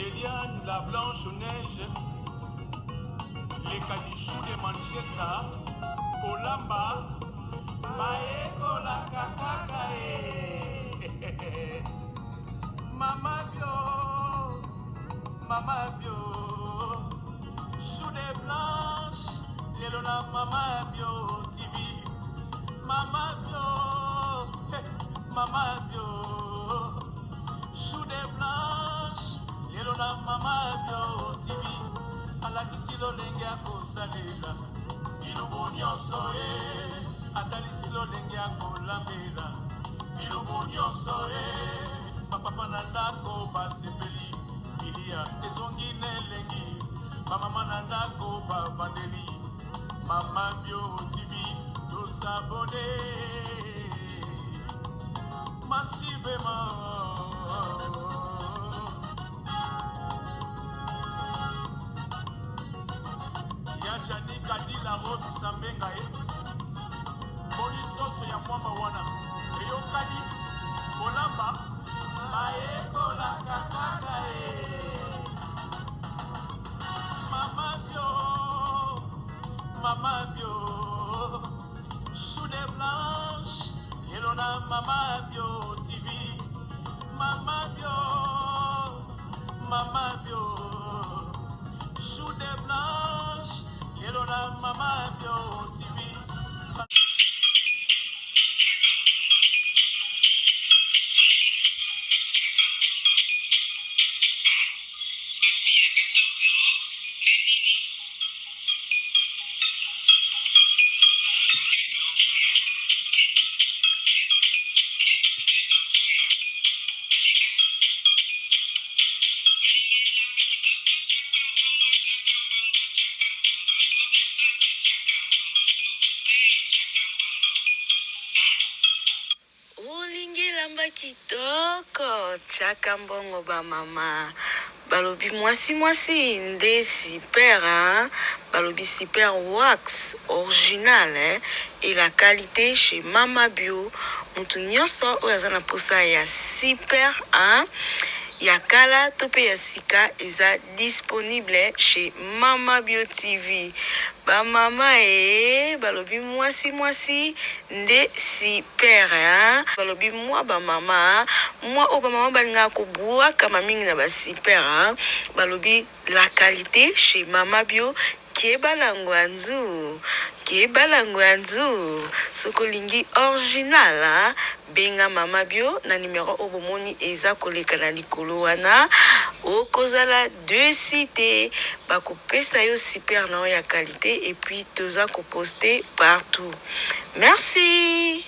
Eliane, la Blanche-Neige, les Kadichou de Manchester, Kolamba, Maeko la Kakakae, Mama Bio, Chou de Blanche, Lelona Mama Bio TV, Mama Bio, Chou de Blanche, Lelona Mama Bio TV, Alakisi lo lenge akosalela, Ilubu nyonso Atalisi lo lenge akolambela, Ilubu nyonso Papa na ndako basepeli, Ilia ezongi nelengi, Mama na ndako bavandeli, Mama Bio TV, tous abonnés massivement. Yajani Kadila Rose Sambenga Polisoso ya mwamba wana Eyokali Kolamba Maeko la Kakaka Mama Bio Chou de Blanche Elona Mama Bio TV Mama Bio Chou de Blanche Elona Mama Bio TV. Kitoko chaka mbongo ba mama balobi mwasi nde super hein? Balobi super wax original hein? Et la qualité chez Mama Bio mutu nyonso oyo aza na posa ya super hein? Ya kala to pe ya sika eza disponible chez Mama Bio TV. Ba mama balobi mwasi nde super hein? Balobi mwa ba mama o ba mama balinga ko bua kama mingi na ba super hein? Balobi la qualité chez Mama Bio Kebalangwanzu sokolingi original hein? Benga Mama Bio na numéro obomoni eza koleka na likolo wana okozala deux cités bako pesa yo super na ya qualité et puis toza ko poster partout. Merci.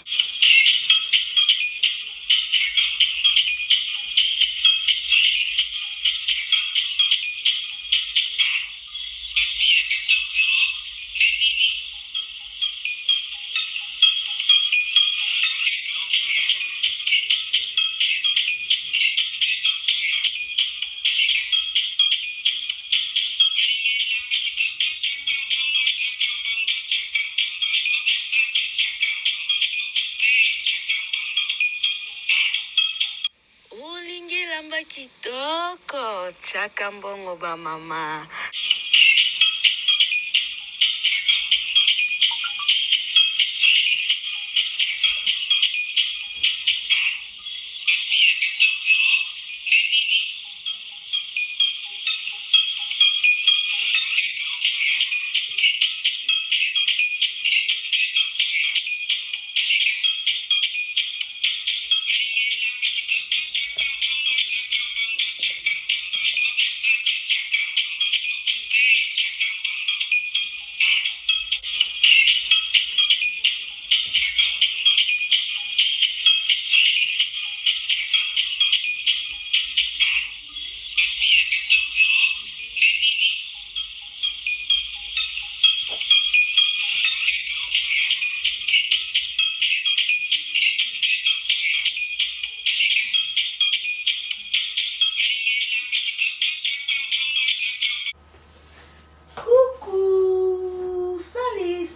Kitoko chaka mbongo ba mama.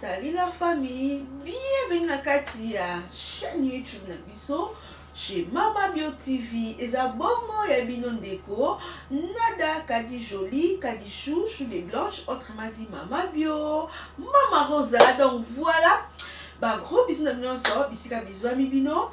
Salut la famille, bienvenue na kati ya chaîne YouTube na biso. chez Mama Bio TV. Eza bongo ya bino ndeko. Nada kadi joli, kadi chou, chou de blanche, autrement dit Mama Bio. Mama Rosa, donc voilà. Bah gros bisous na bino so, bisika bisous ami bino.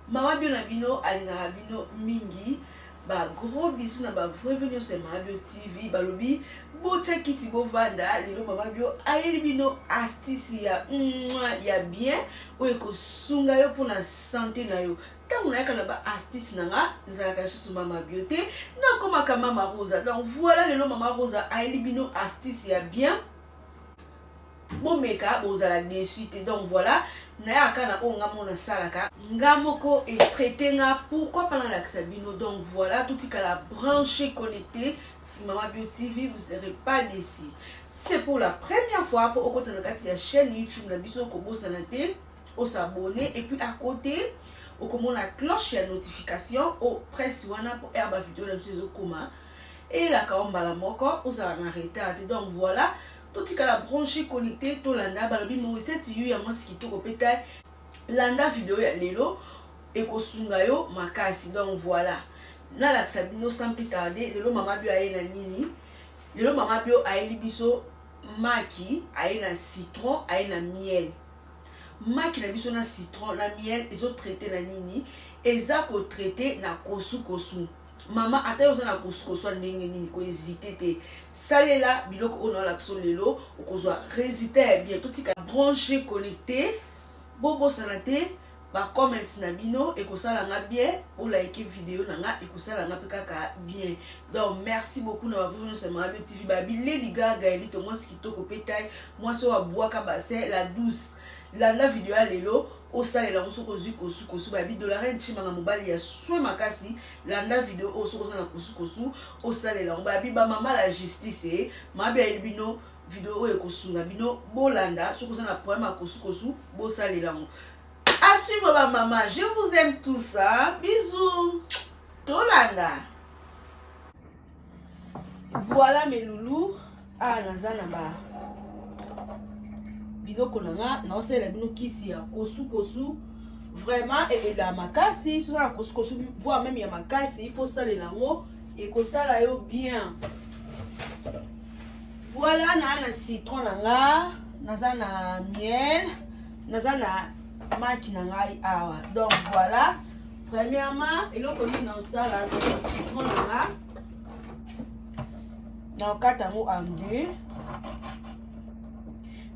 Mama Bio na bino, alinga bino mingi. Bah gros bisous na ba vrai venu sur Mama Bio TV. Bah lobi, bocha kiti bo vanda, lilo Mama Bio ayeli bino astuce ya bien. Oye ko sunga yo pour la santé na yo. Tant on a quand ba astuce na nga, nzalaka susu Mama Bio te. Na koma ka Mama Rosa. Donc voilà lilo Mama Rosa ayeli bino astuce ya bien. Bon meka bozala déçu te. Donc voilà. Naya kana o ngamona salaka ngamoko et traité nga pourquoi pendant l'axabino. Donc voilà, tout y la branché connecté si Mama Bio TV, vous serez pas déçus. C'est pour la première fois pour au côté de la chaîne YouTube na biso ko bosanate au s'abonner et puis à côté au comment la cloche la notification au presse wana pour herba vidéo la biso koma et la kaomba la moko aux arrêté. Donc voilà, tout y la branché connecté to landa balobi mo set yu ya mwasi kitoko peta landa vidéo ya lelo et ko sunga yo makasi. Donc voilà, na la sabino sans plus tarder lelo Mama Bio aye na nini. Lelo Mama Bio aye libiso maki aye na citron aye na miel. Maki na biso na citron na miel ezo traité na nini eza ko traité na kosu. Mama ata yo na kosu ndenge nini ko hésiter te. Salela biloko ono la kso lelo okozwa résultat bien tout tika branché connecté bobo sanate ba comments na bino et ko sala nga bien ou like vidéo na nga et ko sala nga kaka bien. Donc merci beaucoup na vous sur Mama Bio TV ba Lady Gaga elito moi kitoko petai moi so wa boaka bassin la douce la vidéo ya lelo au sale la muso kosu ba bi dollar nchima na mobali ya soin makasi landa vidéo au so na kosu au sale la ba bi ba mama la justice Mama Bio elbino vidéo e kosunga bino bolanda so na problème kosu bo sale la. À suivre ma maman, je vous aime tous, hein? Bisous. Tolanda. Voilà mes loulous. Ah, nazana ba. Biloko nanga, na osela bino kisi ya kosu. Vraiment, et la makasi, so na kosu, voire même ya makasi, il faut saler lango et ko sala yo bien. Voilà, na citron nanga, nazana miel, nazana maki na ngai awa. Donc voilà, premièrement eloko ni na osala na citron nanga na kata mo en deux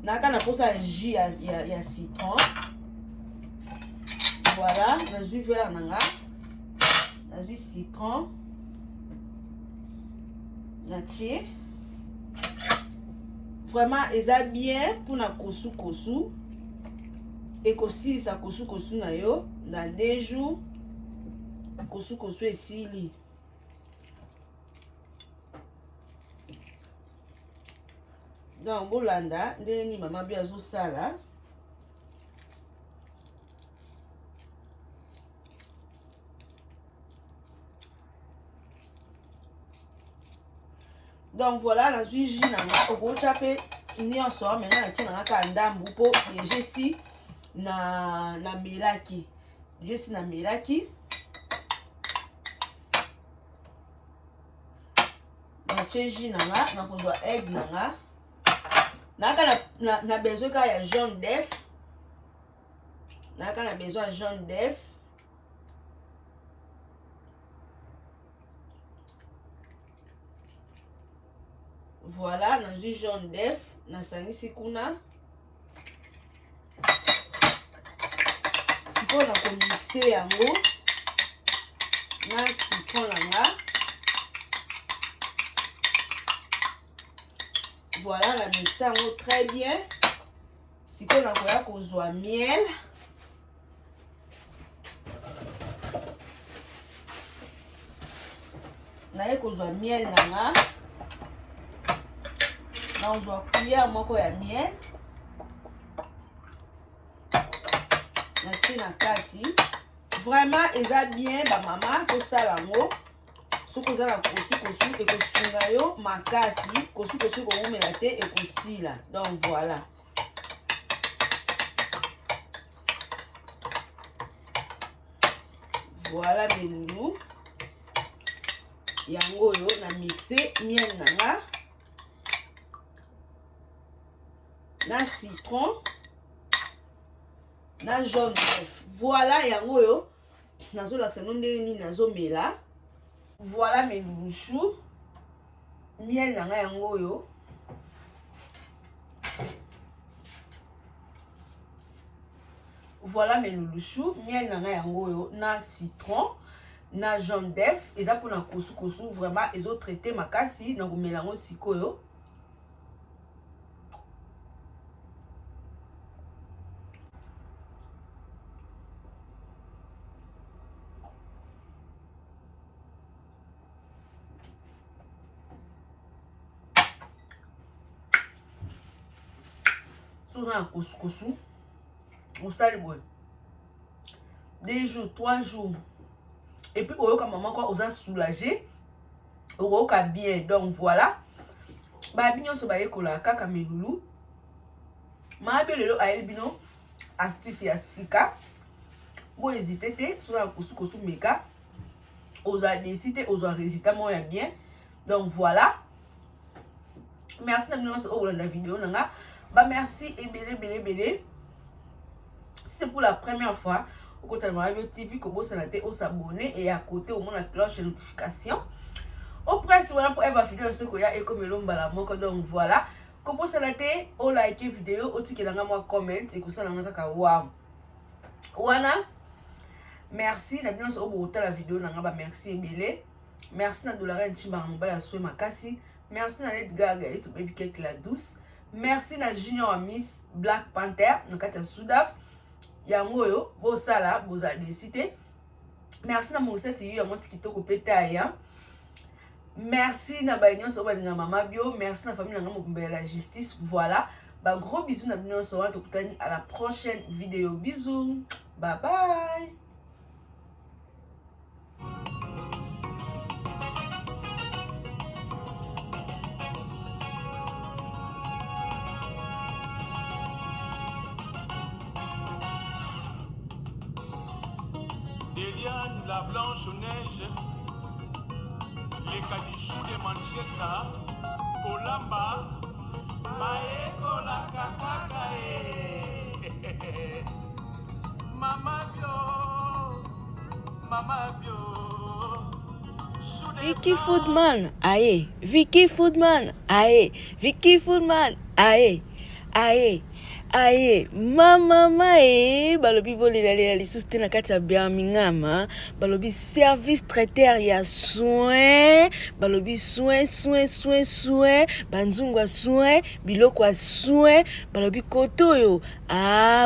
na kana posa jus ya citron. Voilà, na jus vert nanga na jus citron na tie vraiment eza bien pour na kosu et kosi sa kosu na yo dans 2 jours kosu esili. Donc bolanda ndenge ni Mama Bio azo sala. Donc voilà, la jus nanga okocha pe nyonso maintenant na tina ka ndambu po je si na melaki. Je si na melaki. Na cheji nanga na kozwa egg nanga. Na besoin ka ya jaune d'œuf. Na besoin jaune d'œuf. Voilà, na jus jaune d'œuf na sangisi kuna. Siko na ko mixer yango na citron nanga. Voilà, la mixer yango très bien. Siko na koya kozwa miel. Na ye kozwa miel nanga. Na ozwa cuillère moko ya miel. Na tie na kati. Vraiment eza bien ba mama ko sala ngo. Soko za na kosu et kosunga yo makasi, kosu ko umela te et kosila. Donc voilà. Voilà mes loulous. Yango yo na mixé miel nanga. Na citron. Na jaune d'œuf. Voilà yango yo. Nazo laksa non ndeni nazo mela. Voilà mes loulous choux. Miel nanga yango yo. Voilà mes loulous choux. Miel nanga yango yo. Na citron. Na jaune d'œuf. Eza pour na kosu vraiment ils ont traité makasi na melango sikoyo. Un couscous au saliboué 2 jours 3 jours et puis au maman quoi aux a soulagé au bien. Donc voilà ba bignon so ba yekola kaka melulu ma belelo a elbino astuce ya sika bo hésiter te sur un couscous meka aux a décidé aux a résultat moi bien. Donc voilà, merci d'avoir regardé la vidéo nanga. Bah merci et belé. Si c'est pour la première fois, au côté de ma TV, que vous s'abonner et à côté au moins la cloche de notification. Au presse voilà pour avoir vidéo ce qu'il y a et comme l'homme la moque. Donc voilà, que vous s'abonner, au like vidéo, au ticket dans moi comment et que ça n'a pas wow. Voilà. Merci d'avoir regardé la vidéo nanga. Merci et belé. Merci na dollar en chimba mbala soe makasi. Merci na Lady Gaga et tout baby cake la douce. Merci na Junior Miss Black Panther nakati Soudaf yango yo bosala boza décidé. Merci na moseti yo mo sikitoko peta ya. Merci na baignon so balinga mama bio. Merci na famille na mokumba la justice. Voilà, ba gros bisous na bino so wa tokutani à la prochaine vidéo. Bisous. Bye bye. Eliane, la Blanche-Neige, les Kadichou de Manchester, Kolamba, Maeko la Kakakae, Mama Bio, Vicky Foodman, aye, Vicky Foodman, aye, Vicky Foodman, aye, aye. Aye, mama balobi bolila lisuste na kati ya Birmingham, balobi service traiteur ya soin, balobi soin, banzungwa soin, biloko ya soin, balobi kotoyo,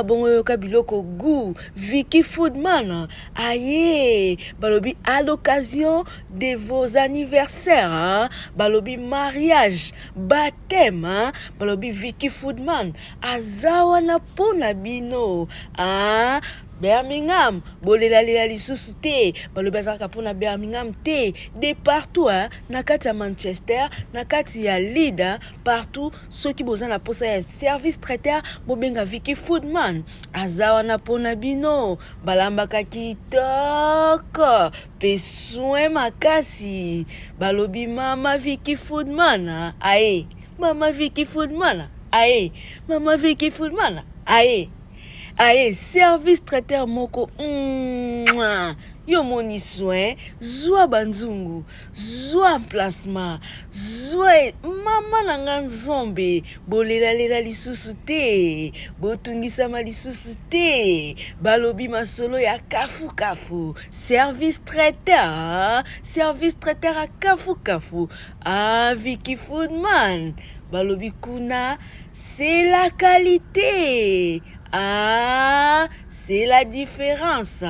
bongo yoka biloko goût, Vicky Foodman, aye, balobi à l'occasion de vos anniversaires, balobi mariage, baptême, balobi Vicky Foodman, wana pona bino Birmingham bolela lisusu te balobi azalaka pona Birmingham te de partout na kati ya Manchester na kati ya Leeds partout soki boza na posa ya service traiteur bobenga Vicky Foodman wana pona bino balambaka kitoko pe soin makasi balobi mama Vicky Foodman aye mama Vicky Foodman aye, Mama Vicky Foodman, aye, service traiteur moko, yo moni soin, zwa banzungu, zwa plasma, zwa mama nanga nzombe, bolela lisusu te, botungisama lisusu te, balobi masolo ya kafu, service traiteur a kafu, Vicky Foodman, balobi kuna, c'est la qualité. C'est la différence.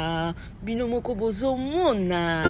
Bino moko bozo mona.